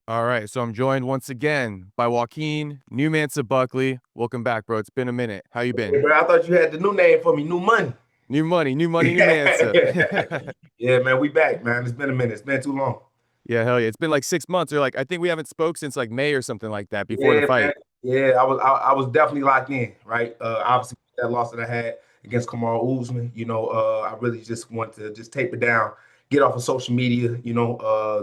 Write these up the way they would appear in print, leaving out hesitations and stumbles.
All right, so I'm joined once again by Joaquin Buckley. Welcome back, bro. It's been a minute. How you Hey, been? bro, I thought you had the new name for me, New Money. New Mansa. Yeah, man, we back, man. It's been a minute. It's been too long. Yeah, hell yeah. It's been like 6 months, or like I think we haven't spoke since like May or something like that before the Yeah, man. fight. Yeah, I was definitely locked in, right? Obviously that loss that I had against Kamaru Usman, I really just want to just tape it down, get off of social media,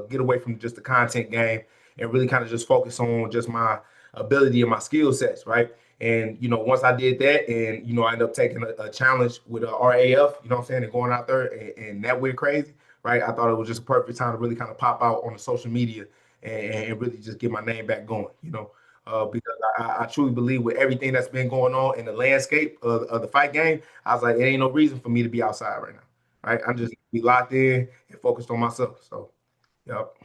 get away from just the content game and really kind of just focus on just my ability and my skill sets, right? And once I did that, and I ended up taking a challenge with RAF, you know what I'm saying, and going out there and that went crazy, right? I thought it was just a perfect time to really kind of pop out on the social media and really just get my name back going. Because I truly believe with everything that's been going on in the landscape of the fight game, I was like, it ain't no reason for me to be outside right now. Right? I'm just be locked in and focused on myself. So, yep.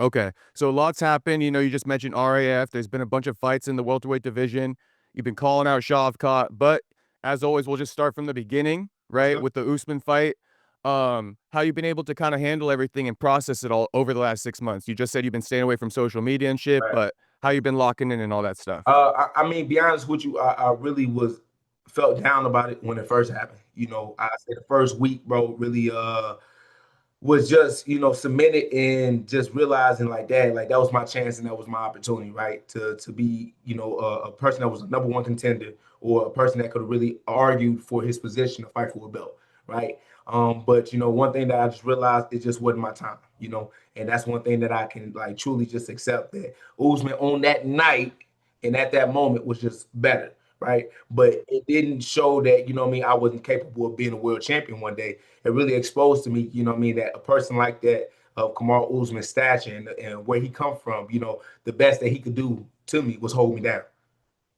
Okay, so lots happened. You just mentioned RAF. There's been a bunch of fights in the welterweight division. You've been calling out Shavkat, but as always, we'll just start from the beginning, right? Okay. With the Usman fight. How you been able to kind of handle everything and process it all over the last 6 months? You just said you've been staying away from social media and shit, Right. but how you been locking in and all that stuff? I mean, be honest with you, I really was felt down about it when it first happened. I said the first week, bro, really was just cemented in just realizing like that was my chance and that was my opportunity, right, to be a person that was a number one contender or a person that could have really argued for his position to fight for a belt, right. But one thing that I just realized, it just wasn't my time, and that's one thing that I can like truly just accept, that Usman on that night and at that moment was just better, right. But it didn't show that, what I mean, I wasn't capable of being a world champion one day. It really exposed to me, what I mean, that a person like that of Kamaru Usman's stature and where he come from, the best that he could do to me was hold me down,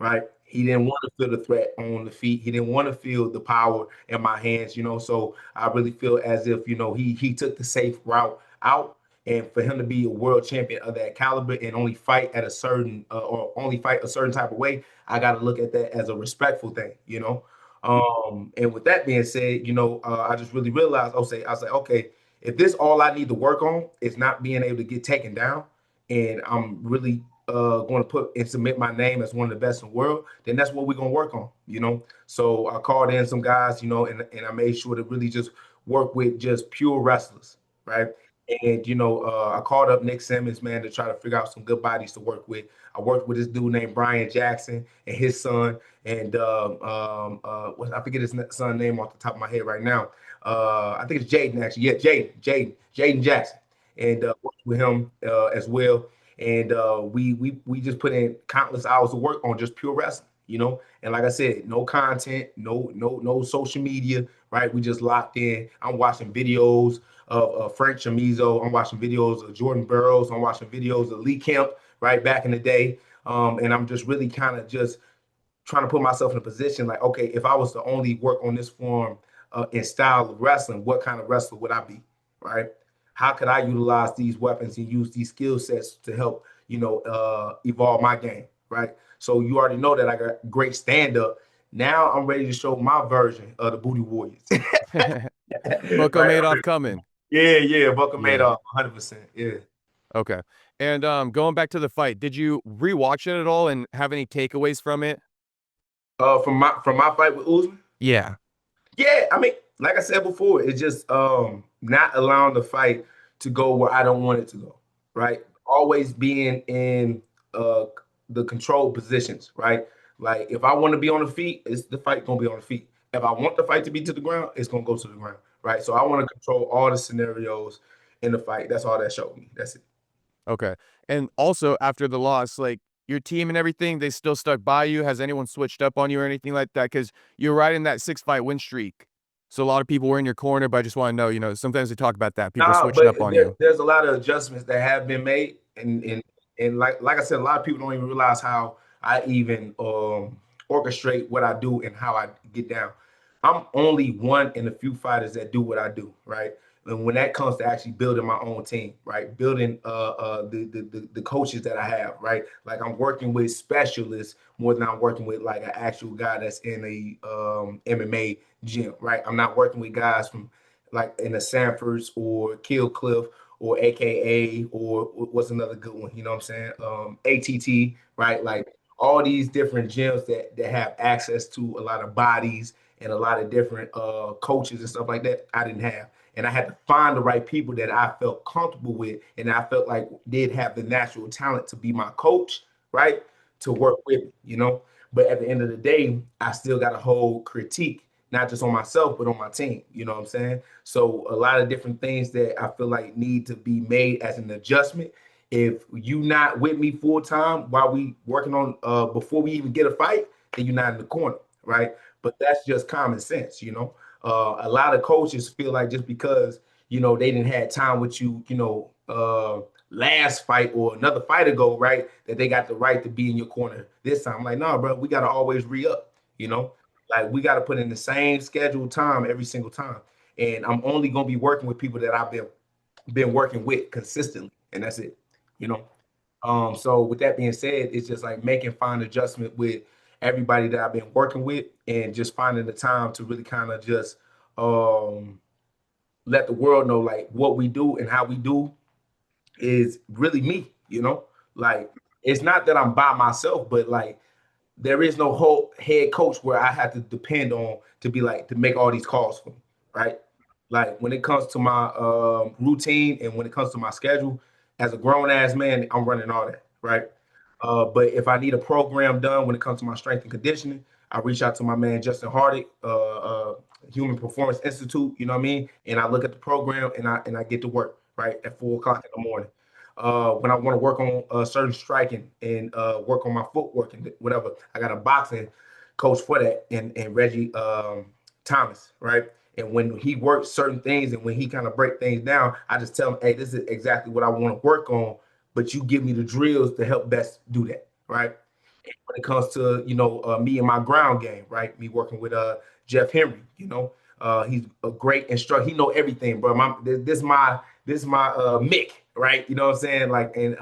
right? He didn't want to feel the threat on the feet. He didn't want to feel the power in my hands, So I really feel as if, he took the safe route out. And for him to be a world champion of that caliber and only fight at a certain or only fight a certain type of way, I got to look at that as a respectful thing. And with that being said, I just really realized, I was like, okay, if this all I need to work on is not being able to get taken down, and I'm really going to put and submit my name as one of the best in the world, then that's what we're going to work on. So I called in some guys, and I made sure to really just work with just pure wrestlers, right? And I called up Nick Simmons, man, to try to figure out some good bodies to work with. I worked with this dude named Brian Jackson and his son, and I forget his son name off the top of my head right now. I think it's Jaden, actually. Yeah, Jaden Jackson, and worked with him as well. And we just put in countless hours of work on just pure wrestling. And like I said, no content, no social media, right? We just locked in. I'm watching videos of Frank Chamizo. I'm watching videos of Jordan Burroughs. I'm watching videos of Lee Kemp, right, back in the day. And I'm just really kind of just trying to put myself in a position like, okay, if I was to only work on this form and style of wrestling, what kind of wrestler would I be, right? How could I utilize these weapons and use these skill sets to help, evolve my game, right? So you already know that I got great stand up. Now I'm ready to show my version of the Booty Warriors. Bucko Right? Madoff coming. Yeah, Bucker made Yeah. off 100%. Yeah. Okay. And going back to the fight, did you rewatch it at all and have any takeaways from it? From my fight with Usman. Yeah. Yeah, I mean, like I said before, it's just not allowing the fight to go where I don't want it to go, right? Always being in uh the control positions, right? Like if I want to be on the feet, it's the fight gonna be on the feet. If I want the fight to be to the ground, it's gonna go to the ground, right? So I want to control all the scenarios in the fight. That's all that showed me. That's it. Okay. And also after the loss, like your team and everything, they still stuck by you. Has anyone switched up on you or anything like that? Because you're riding that 6 fight win streak. So a lot of people were in your corner, but I just want to know, sometimes they talk about that. People Nah, switching but up on you. there's a lot of adjustments that have been made, and like I said, a lot of people don't even realize how I even orchestrate what I do and how I get down. I'm only one in a few fighters that do what I do, right? And when that comes to actually building my own team, right? Building the coaches that I have, right? Like I'm working with specialists more than I'm working with like an actual guy that's in a MMA gym, right? I'm not working with guys from like in the Sanfords or Kill Cliff or AKA, or what's another good one? You know what I'm saying? ATT, right? Like all these different gyms that have access to a lot of bodies and a lot of different coaches and stuff like that. I didn't have, and I had to find the right people that I felt comfortable with, and I felt like did have the natural talent to be my coach, right? To work with me, you know. But at the end of the day, I still got a whole critique, not just on myself, but on my team. You know what I'm saying? So a lot of different things that I feel like need to be made as an adjustment. If you not with me full time while we working on before we even get a fight, then you're not in the corner, right? But that's just common sense, you know. A lot of coaches feel like just because they didn't have time with you, last fight or another fight ago, right? That they got the right to be in your corner this time. I'm like, no, bro, we got to always re up, you know? Like, we got to put in the same scheduled time every single time. And I'm only going to be working with people that I've been working with consistently. And that's it, you know? So with that being said, it's just like making fine adjustment with everybody that I've been working with and just finding the time to really kind of just um, let the world know like what we do and how we do is really me, you know? Like it's not that I'm by myself, but like there is no whole head coach where I have to depend on to be like to make all these calls for me, right? Like when it comes to my routine and when it comes to my schedule, as a grown ass man, I'm running all that, right? But if I need a program done when it comes to my strength and conditioning, I reach out to my man Justin Hardick, Human Performance Institute. You know what I mean? And I look at the program and I get to work right at 4 o'clock in the morning. When I want to work on certain striking and work on my footwork and whatever, I got a boxing coach for that and Reggie Thomas, right? And when he works certain things and when he kind of break things down, I just tell him, hey, this is exactly what I want to work on, but you give me the drills to help best do that, right? When it comes to me and my ground game, right? Me working with Jeff Henry, he's a great instructor. He know everything, bro. This is my Mick, right? You know what I'm saying? Like and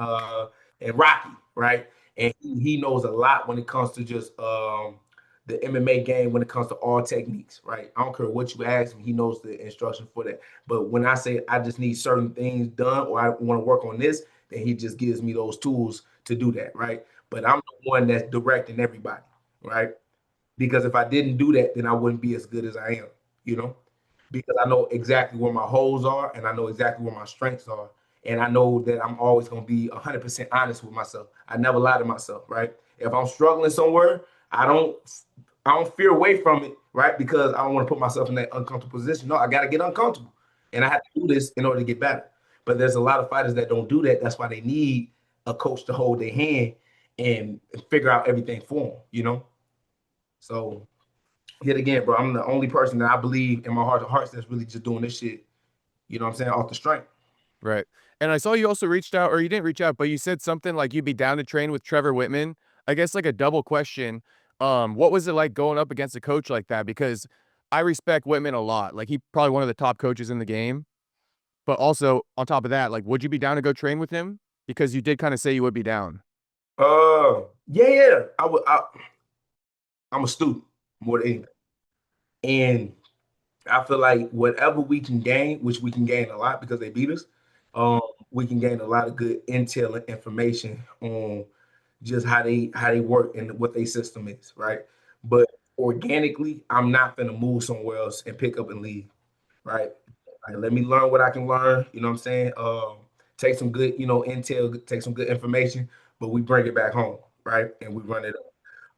Rocky, right? And he knows a lot when it comes to just the MMA game when it comes to all techniques, right? I don't care what you ask him, he knows the instruction for that. But when I say I just need certain things done or I want to work on this, then he just gives me those tools to do that, right? But I'm the one that's directing everybody, right? Because if I didn't do that, then I wouldn't be as good as I am, you know? Because I know exactly where my holes are and I know exactly where my strengths are. And I know that I'm always going to be 100% honest with myself. I never lie to myself, right? If I'm struggling somewhere, I don't I don't fear away from it, right? Because I don't want to put myself in that uncomfortable position. No, I got to get uncomfortable. And I have to do this in order to get better. But there's a lot of fighters that don't do that. That's why they need a coach to hold their hand and figure out everything for them, you know? So, yet again, bro, I'm the only person that I believe in my heart of hearts that's really just doing this shit, you know what I'm saying, off the strength. Right. And I saw you also reached out, or you didn't reach out, but you said something like you'd be down to train with Trevor Whitman. I guess like a double question. What was it like going up against a coach like that? Because I respect Whitman a lot. Like he probably one of the top coaches in the game. But also on top of that, like, would you be down to go train with him? Because you did kind of say you would be down. Yeah, yeah. I'm a student more than anything. And I feel like whatever we can gain, which we can gain a lot because they beat us, um, we can gain a lot of good intel and information on just how they work and what their system is, right? But organically, I'm not gonna move somewhere else and pick up and leave, right? Like, let me learn what I can learn. You know what I'm saying? Take some good, intel, take some good information, but we bring it back home, right? And we run it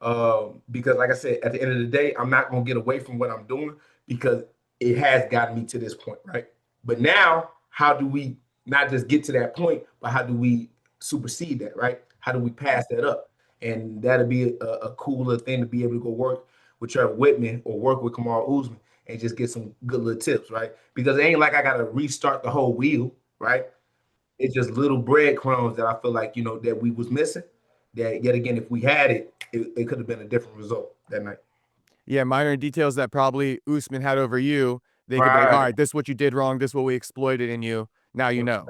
up. Because like I said, at the end of the day, I'm not gonna get away from what I'm doing because it has gotten me to this point, right? But now, how do we not just get to that point, but how do we supersede that, right? How do we pass that up? And that'll be a cooler thing to be able to go work with Trevor Whitman or work with Kamaru Usman and just get some good little tips, right? Because it ain't like I gotta restart the whole wheel, right? It's just little breadcrumbs that I feel like that we was missing. That yet again, if we had it could have been a different result that night. Yeah, minor details that probably Usman had over you. They could be like, all Right. right, this is what you did wrong. This is what we exploited in you. Now you know.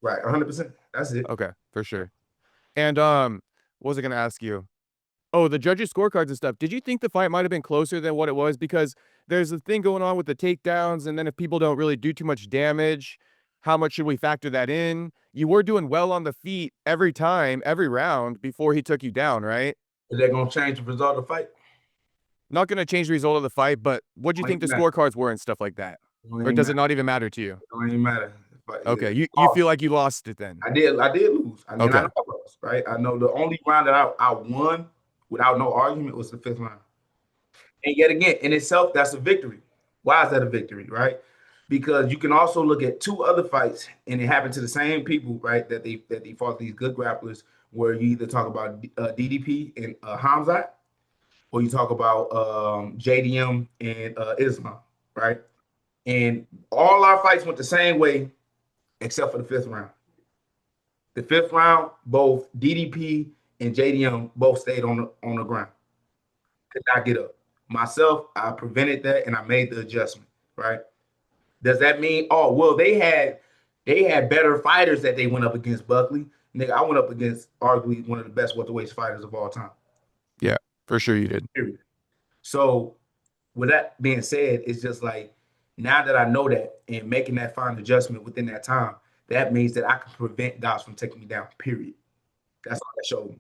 Right. 100%. That's it. Okay, for sure. And what was I gonna ask you? Oh, the judges' scorecards and stuff. Did you think the fight might have been closer than what it was? Because there's a thing going on with the takedowns, and then if people don't really do too much damage, how much should we factor that in? You were doing well on the feet every time, every round before he took you down, right? Is that gonna change the result of the fight? Not gonna change the result of the fight, but what do you Don't think the even matter. scorecards were and stuff like that? Don't Or even does matter. it not even matter to you? Don't even matter. Okay, It's you feel lost. like you lost it then. I did lose. I know Okay. I lost, right? I know the only round that I won without no argument was the fifth round. And yet again, in itself, that's a victory. Why is that a victory, right? Because you can also look at two other fights, and it happened to the same people, right? That they fought these good grapplers, where you either talk about DDP and Hamzat, or you talk about JDM and Islam, right? And all our fights went the same way, except for the fifth round. The fifth round, both DDP and JDM both stayed on the ground, could not get up. Myself, I prevented that and I made the adjustment, right? Does that mean, oh well, they had better fighters that they went up against Buckley? Nigga, I went up against arguably one of the best welterweight fighters of all time. Yeah, for sure you did. Period. So with that being said, it's just like now that I know that and making that fine adjustment within that time, that means that I can prevent guys from taking me down. Period. That's all that showed me.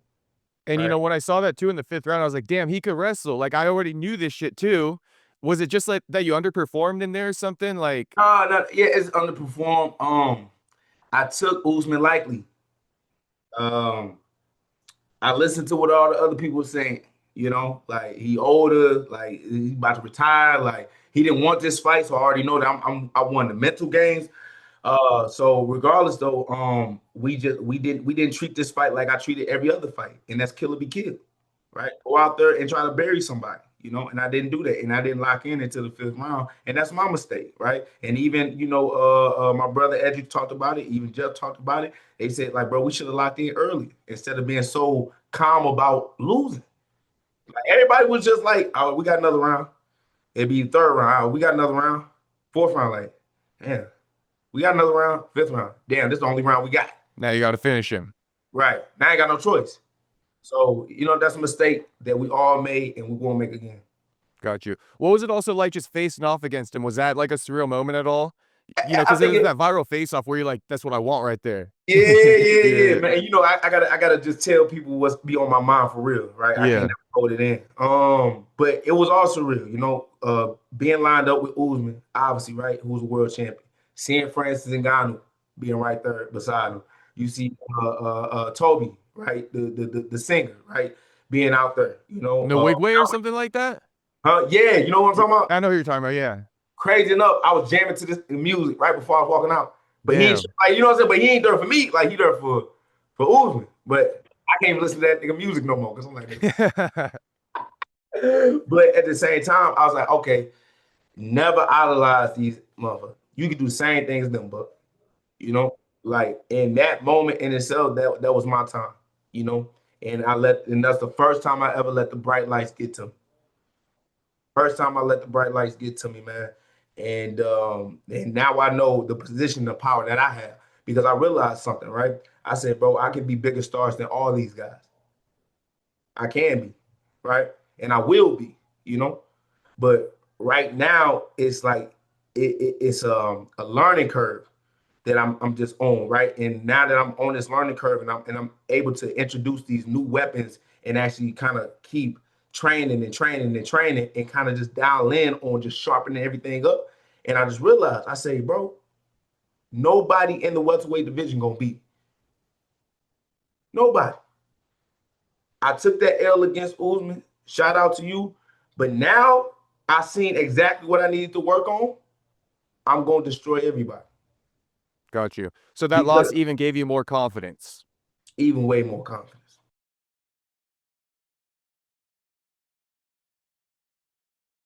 And, Right. when I saw that too in the 5th round, I was like, "Damn, he could wrestle." Like, I already knew this shit too. Was it just like that you underperformed in there or something? Like No, yeah, it's underperformed. I took Usman likely. Um, I listened to what all the other people were saying. Like he older, like he's about to retire. Like he didn't want this fight, so I already know that I won the mental games. So regardless though, we didn't treat this fight like I treated every other fight, and that's kill or be killed, right? Go out there and try to bury somebody, and I didn't do that, and I didn't lock in until the fifth round, and that's my mistake, right? And even my brother Edric talked about it, even Jeff talked about it. They said like, bro, we should have locked in early instead of being so calm about losing. Like everybody was just like, oh, we got another round. It'd be third round. Oh, we got another round. Fourth round, like, damn. We got another round, fifth round. Damn, this is the only round we got. now you got to finish him. Right. Now I ain't got no choice. So, that's a mistake that we all made and we won't make again. Got you. What was it also like just facing off against him? Was that like a surreal moment at all? I Because think there's it, that viral face off where you're like, "That's what I want right there." yeah, Yeah, man. I gotta just tell people what's be on my mind for real, right? I can't yeah. never hold it in. But it was also real, being lined up with Usman, obviously, right? Who's a world champion. Seeing Francis Ngannou being right there beside him. You see Toby, right? The singer, right? Being out there, No wig way or something like that? Yeah, you know what I'm talking about? I know who you're talking about, yeah. Crazy enough, I was jamming to this music right before I was walking out. But he ain't Damn. like, you know what I'm saying? But he ain't there for me. Like he there for Usman. But I can't even listen to that nigga music no more because I'm like, but at the same time, I was like, okay, never idolize these motherfuckers. You can do the same things as them, but like in that moment in itself, that was my time, and that's the first time I ever let the bright lights get to me. First time I let the bright lights get to me, man. And now I know the position, the power that I have because I realized something, right? I said, bro, I can be bigger stars than all these guys. I can be, right? And I will be, But right now, it's like it's a learning curve that I'm just on, right? And now that I'm on this learning curve and I'm able to introduce these new weapons and actually kind of keep training and training and training and kind of just dial in on just sharpening everything up. And I just realized, I say, bro, nobody in the welterweight division gonna beat me. Nobody. I took that L against Usman. Shout out to you. But now I seen exactly what I needed to work on. I'm gonna destroy everybody. Got you. So that loss Because even gave you more confidence. even way more confident.